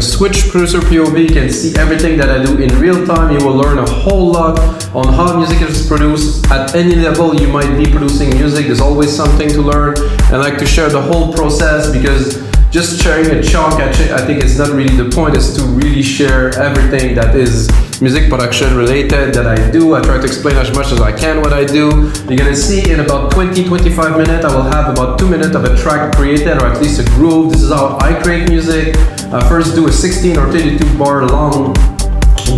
a switch producer POV, you can see everything that I do in real time. You will learn a whole lot on how music is produced. At any level you might be producing music, there's always something to learn. I like to share the whole process, because just sharing a chunk, I think it's not really the point. Is to really share everything that is music production related that I do. I try to explain as much as I can what I do. You're gonna see in about 20-25 minutes, I will have about 2 minutes of a track created, or at least a groove. This is how I create music. I first do a 16 or 32 bar long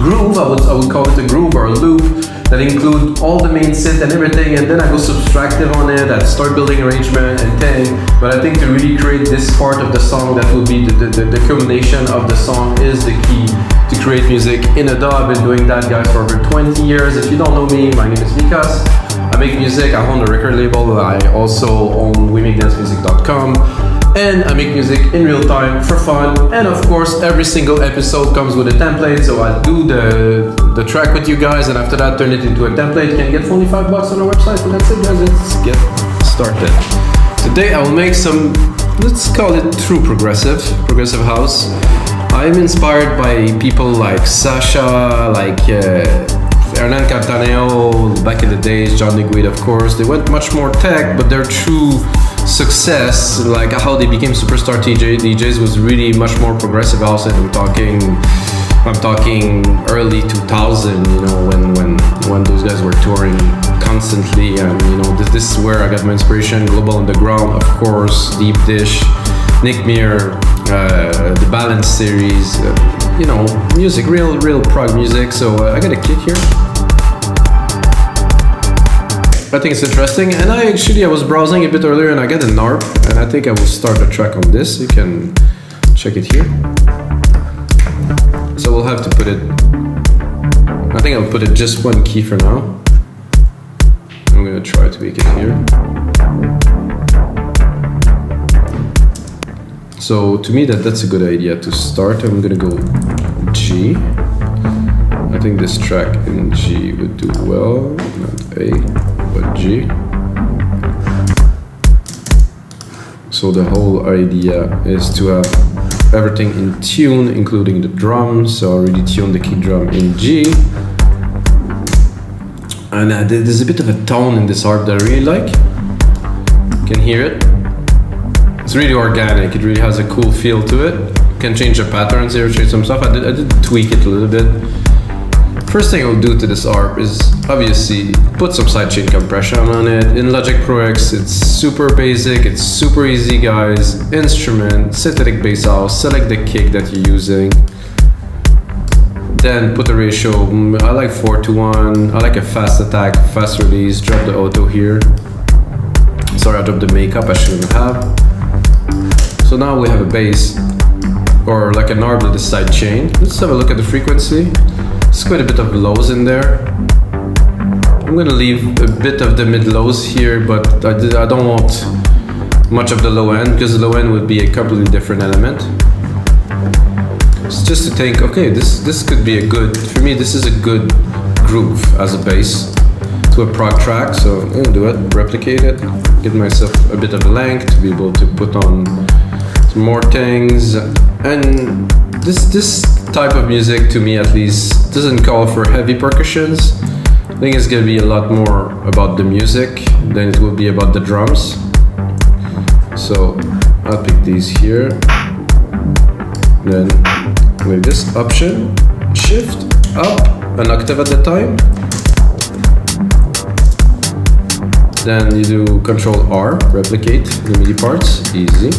groove. I would call it a groove or a loop that include all the main synth and everything, and then I go subtractive on it. I start building arrangement and thing. But I think to really create this part of the song that will be the culmination of the song is the key to create music in a DAW. I've been doing that, guys, for over 20 years. If you don't know me, my name is Mikas. I make music, I own a record label. I also own weMakeDanceMusic.com. And I make music in real time for fun. And of course, every single episode comes with a template. So I do the track with you guys, and after that, turn it into a template. You can get for only $5 on our website. And that's it, guys. Let's get started. Today, I will make some, let's call it true progressive house. I'm inspired by people like Sasha, like Hernan Cartaneo, back in the days, John DeGuide, of course. They went much more tech, but their true success, like how they became superstar DJs, was really much more progressive house. And I'm talking early 2000, you know, when those guys were touring constantly. And you know, this is where I got my inspiration. Global Underground, of course, Deep Dish, Nick Muir, the Balance series, you know, music, real prog music. So I got a kick here. I think it's interesting, and I was browsing a bit earlier and I got an ARP, and I think I will start a track on this. You can check it here. So we'll have to put it, I think I'll put it just one key for now. I'm gonna try to make it here. So to me that's a good idea to start. I'm gonna go G. I think this track in G would do well, not A, but G. So the whole idea is to have everything in tune, including the drums. So I already tuned the kick drum in G. And there's a bit of a tone in this harp that I really like. You can hear it. It's really organic. It really has a cool feel to it. You can change the patterns here, change some stuff. I did tweak it a little bit. First thing I'll do to this ARP is obviously put some sidechain compression on it. In Logic Pro X, it's super basic, it's super easy, guys. Instrument, synthetic bass house, select the kick that you're using. Then put the ratio, I like 4:1. I like a fast attack, fast release, drop the auto here. Sorry, I dropped the makeup, I shouldn't have. So now we have a bass, or like an ARP with a sidechain. Let's have a look at the frequency. There's quite a bit of lows in there. I'm gonna leave a bit of the mid lows here, but I don't want much of the low end, because the low end would be a completely different element. It's just to think, okay, this could be a good, for me this is a good groove as a bass to a prog track. So I'm gonna do it, replicate it, give myself a bit of length to be able to put on some more things. And this type of music, to me at least, doesn't call for heavy percussions. I think it's gonna be a lot more about the music than it will be about the drums. So I'll pick these here. Then with this option, shift up an octave at a time. Then you do Control R, replicate the MIDI parts, easy.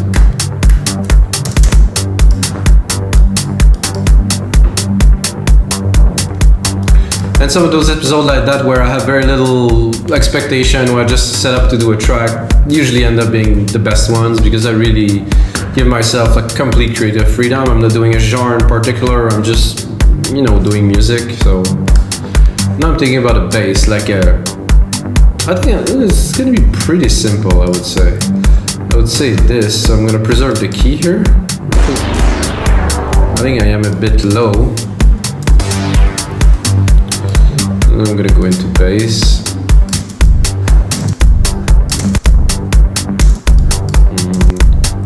And some of those episodes like that where I have very little expectation, where I just set up to do a track, usually end up being the best ones, because I really give myself like complete creative freedom. I'm not doing a genre in particular, I'm just, you know, doing music. So now I'm thinking about a bass, like I think it's gonna be pretty simple, I would say. I would say this, so I'm gonna preserve the key here. I think I am a bit low. And I'm gonna go into bass.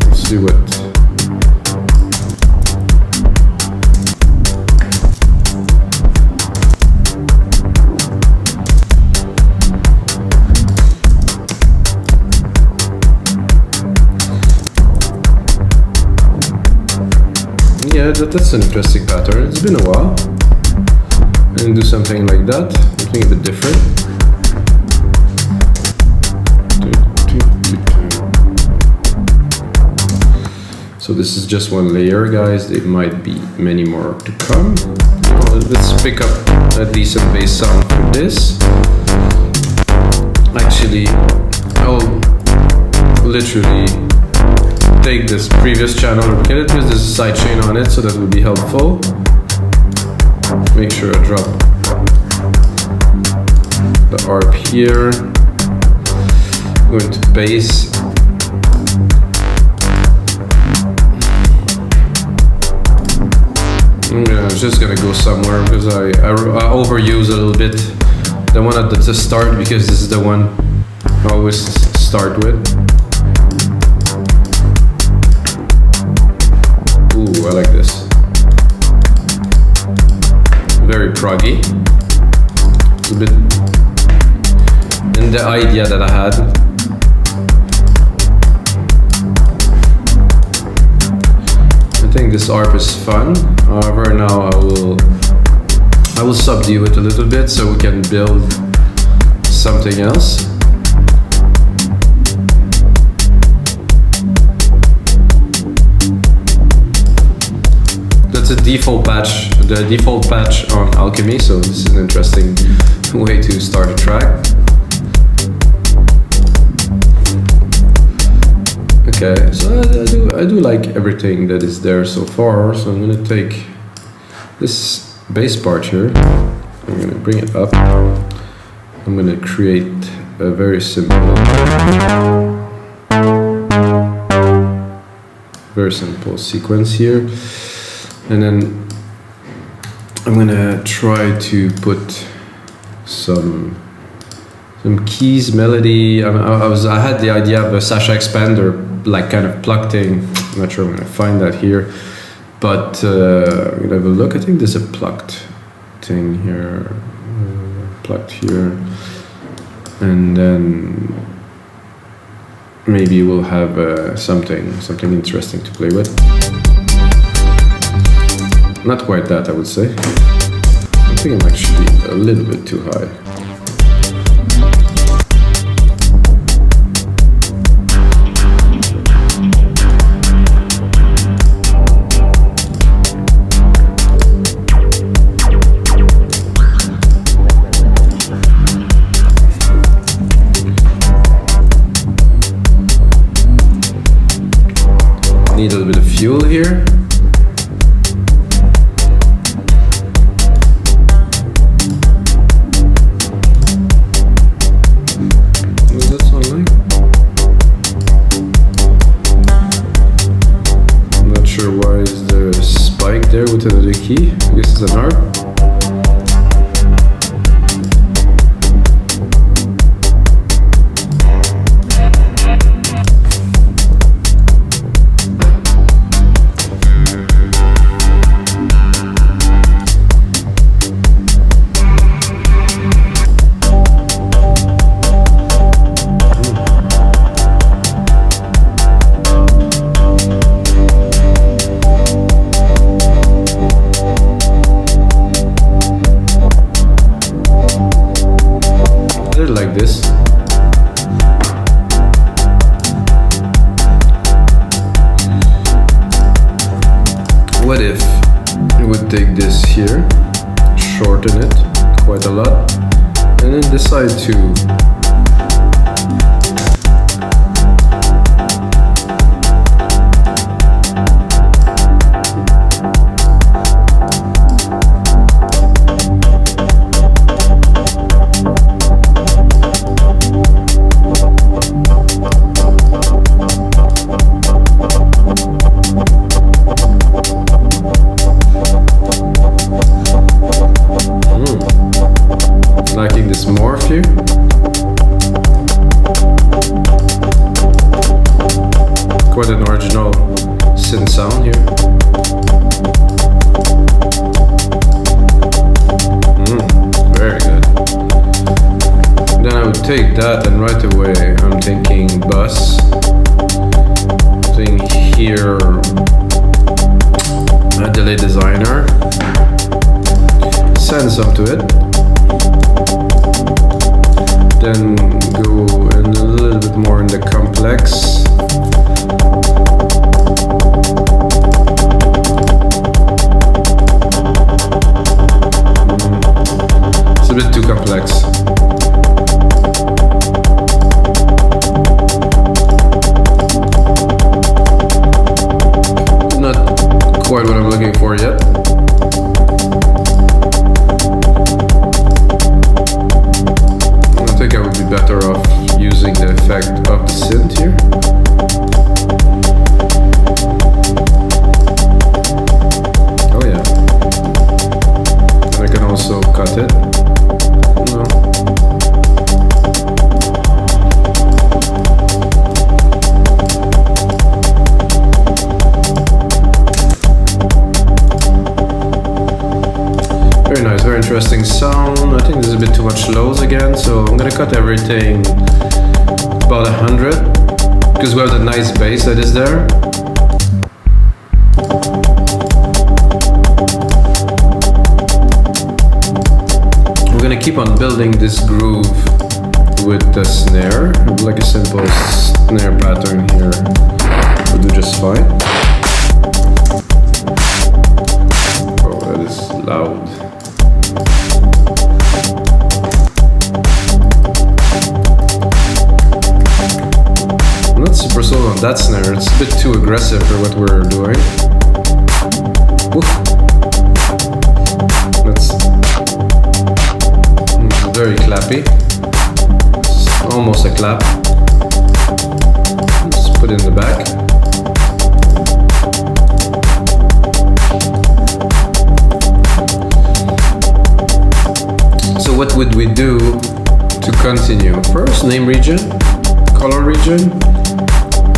Let's see what. Yeah, that's an interesting pattern. It's been a while. And do something like that, something a bit different. So this is just one layer, guys. There might be many more to come. Let's pick up a decent bass sound for this. Actually, I'll literally take this previous channel and look at it. There's a sidechain on it, so that would be helpful. Make sure I drop the arp here. Go into bass. I'm just gonna go somewhere because I overuse a little bit the one at the start, because this is the one I always start with. Ooh, I like this. Very proggy. It's a bit in the idea that I had. I think this arp is fun. However, now I will subdue it a little bit so we can build something else. That's a default patch, the default patch on Alchemy, so this is an interesting way to start a track. Okay, so I do like everything that is there so far, so I'm gonna take this bass part here, I'm gonna bring it up, I'm gonna create a very simple sequence here, and then I'm gonna try to put some keys, melody. I had the idea of a Sasha expander, like kind of plucked thing. I'm not sure I'm gonna find that here, but I'm gonna have a look. I think there's a plucked thing here, plucked here, and then maybe we'll have something interesting to play with. Not quite that, I would say. I think I'm actually a little bit too high. Need a little bit of fuel here. What does that sound like? I'm not sure why is there a spike there with another key. I guess it's an harp. Like this. What if we would take this here, shorten it quite a lot, and then decide to liking this morph here. Quite an original synth sound here. Very good. Then I would take that and right away I'm thinking bus. Thing here. delay designer, send some to it, then go in a little bit more in the complex. It's a bit too complex. Quite what I'm looking for yet. I think I would be better off using the effect of the synth here. Oh yeah. And I can also cut it. No. Very nice, very interesting sound. I think there's a bit too much lows again, so I'm gonna cut everything about 100 because we have that nice bass that is there. We're gonna keep on building this groove with the snare, like a simple snare pattern here. We'll do just fine. Oh, that is loud. I'm not super sold on that snare, it's a bit too aggressive for what we're doing. Oof. That's very clappy. It's almost a clap. Let's put it in the back. So what would we do to continue? First, name region, color region.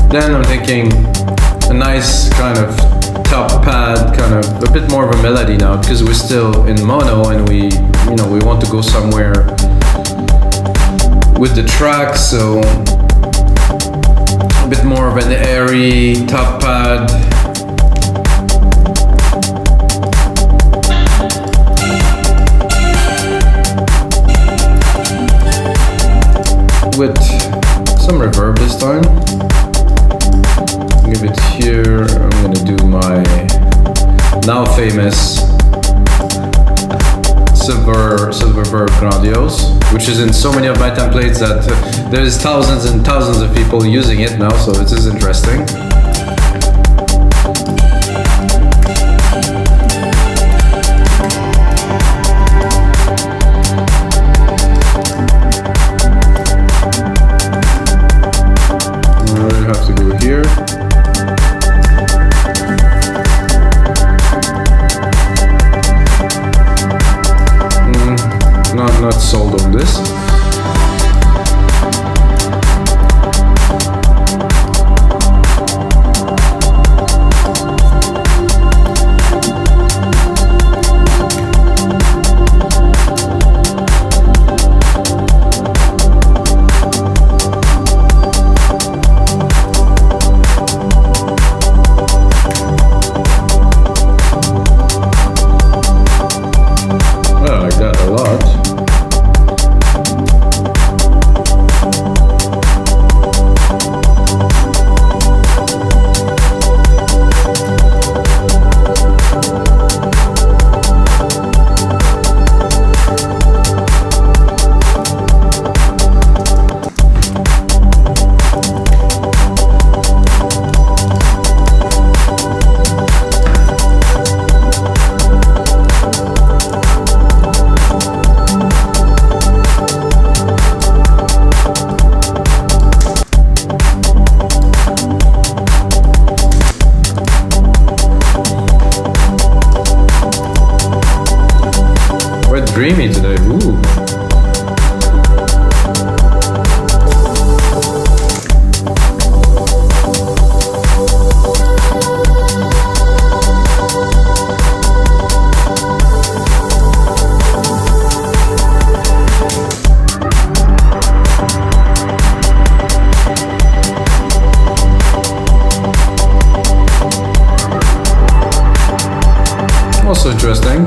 Then I'm thinking a nice kind of top pad, kind of a bit more of a melody now because we're still in mono and we want to go somewhere with the track, so a bit more of an airy top pad. With some reverb this time. Give it here. I'm gonna do my now famous silver verb grandiose, which is in so many of my templates that there's thousands and thousands of people using it now, so this is interesting. I have to go here. Not sold on this. I like that a lot. Dreamy today, ooh. Also interesting.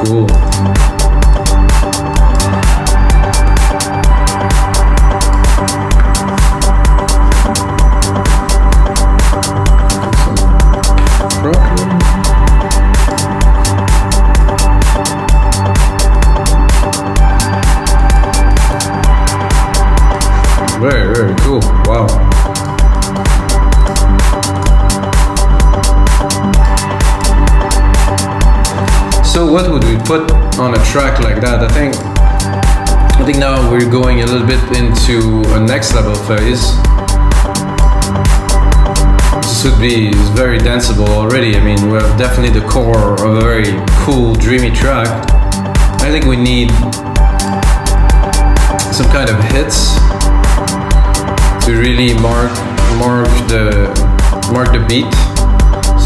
Cool. Very, very cool. Wow. So what would we put on a track like that? I think now we're going a little bit into a next level phase. This would be very danceable already. I mean, we have definitely the core of a very cool, dreamy track. I think we need some kind of hits to really mark the beat.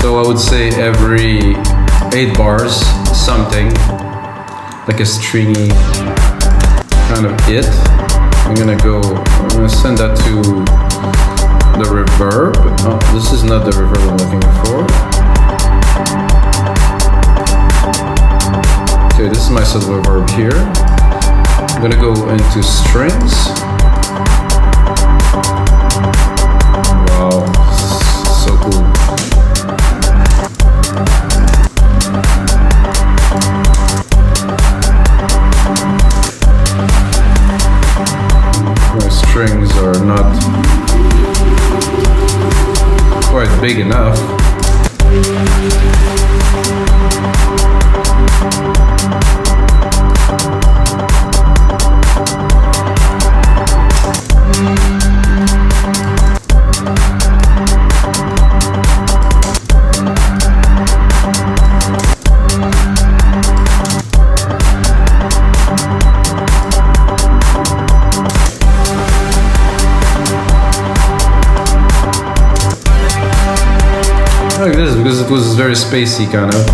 So I would say every 8 bars, something like a stringy kind of hit. I'm gonna send that to the reverb. Oh, this is not the reverb I'm looking for. Okay, this is my sub reverb here. I'm gonna go into strings. Wow, so cool. My strings are not quite big enough. Like this, because it was very spacey kind of.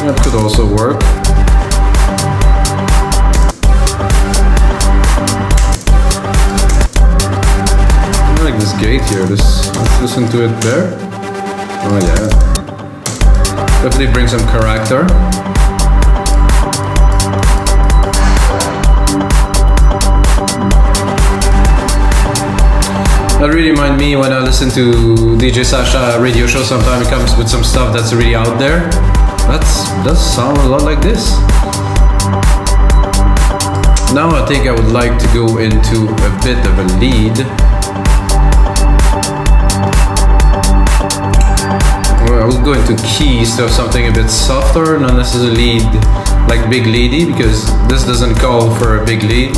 That could also work. I like this gate here. Let's listen to it there. Oh yeah. Definitely bring some character. That really reminds me when I listen to DJ Sasha radio show. Sometimes it comes with some stuff that's really out there. That does sound a lot like this. Now I think I would like to go into a bit of a lead. Or I will go into keys, so something a bit softer, not necessarily lead like big leady, because this doesn't call for a big lead.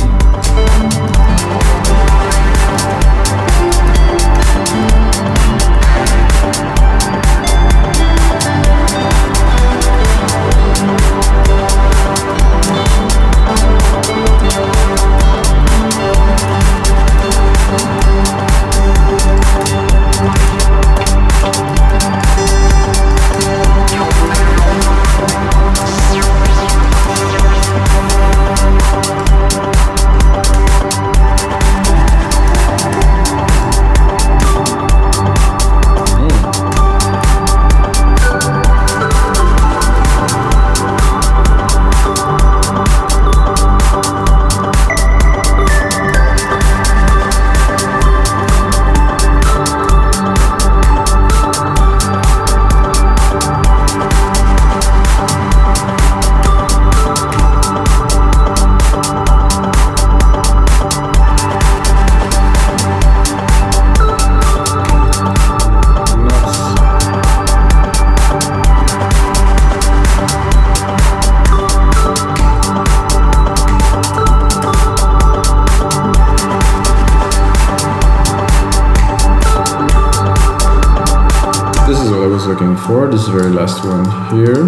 before. This is the very last one here.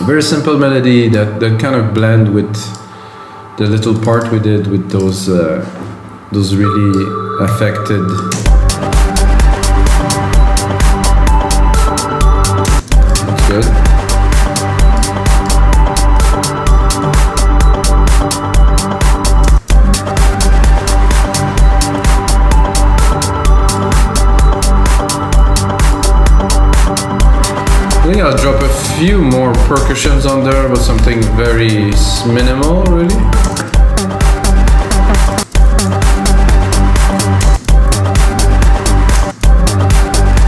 Very simple melody that kind of blend with the little part we did with those really affected. That's good. I think I'll drop a few more percussions on there, but something very minimal, really.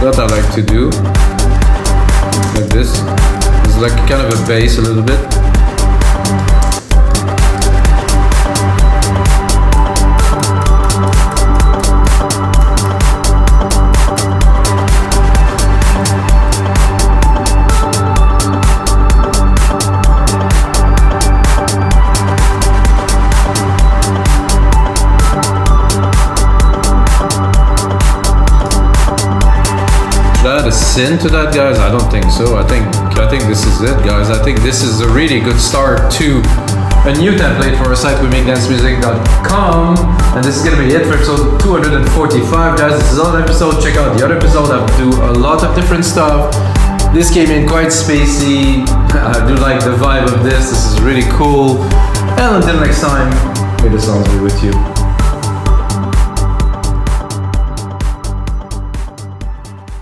That I like to do, like this. It's like kind of a bass a little bit. Add a synth to that, guys? I don't think so. I think this is it, guys. I think this is a really good start to a new template for our site, wemakedancemusic.com, and this is gonna be it for episode 245, guys. This is another episode. Check out the other episode. I do a lot of different stuff. This came in quite spacey. I do like the vibe of this. This is really cool. And until next time, may the sounds be with you.